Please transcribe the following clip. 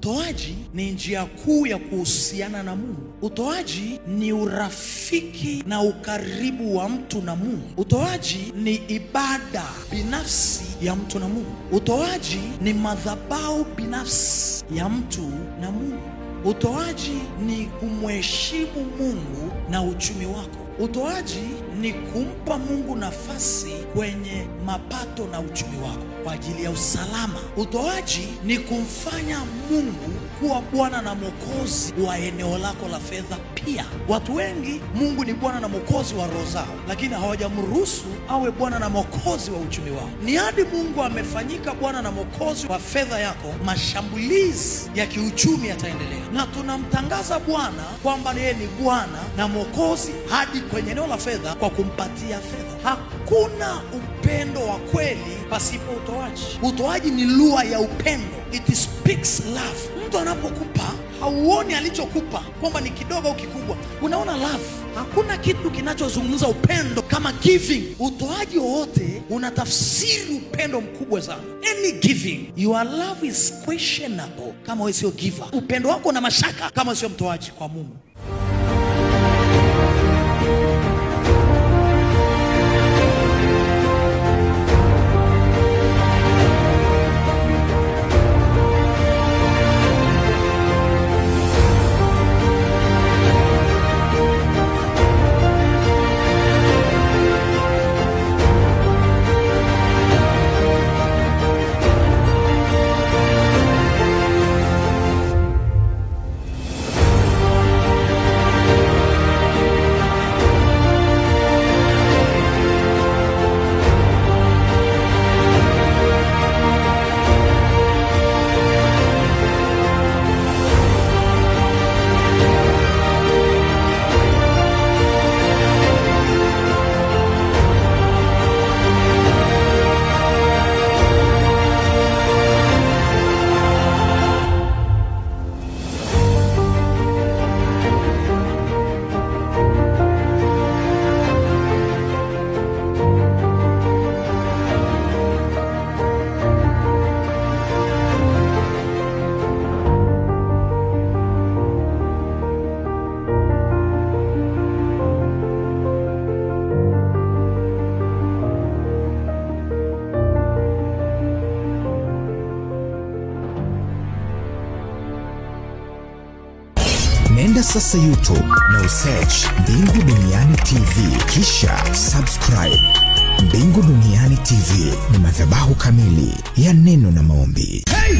Utoaji ni njia kuu ya kuhusiana na Mungu. Utoaji ni urafiki na ukaribu wa mtu na Mungu. Utoaji ni ibada binafsi ya mtu na Mungu. Utoaji ni madhabahu binafsi ya mtu na Mungu. Utoaji ni kumheshimu Mungu na uchumi wako. Utoaji ni kumpa Mungu nafasi kwenye mapato na uchumi wako kwa ajili ya usalama. Utoaji ni kumfanya Mungu kuwa Bwana na Mwokozi wa eneo lako la fedha pia. Watu wengi Mungu ni Bwana na Mwokozi wa roho zao, lakini hawajamruhusu awe Bwana na Mwokozi wa uchumi wao. Ni hadi Mungu amefanyika Bwana na Mwokozi wa fedha yako, mashambulizi ya kiuchumi yataendelea. Na tunamtangaza Bwana kwamba yeye ni Bwana na Mwokozi hadi kwenye eneo la fedha kwa kumpatia fedha. Hakuna upendo wa kweli pasipo utoaji. Utoaji ni lugha ya upendo. It speaks love. Mtu anapokupa hauoni alichokupa kwamba ni kidogo au kikubwa, unaona love. Hakuna kitu kinachozungumza upendo kama giving. Utoaji wowote unatafsiri upendo mkubwa sana. Any giving, your love is questionable kama wewe sio giver. Upendo wako na mashaka kama sio mtoaji kwa Mungu. Nenda sasa YouTube na usearch Mbingu Duniani TV, kisha subscribe. Mbingu Duniani TV ni madhabahu kamili ya neno na maombi. Hey!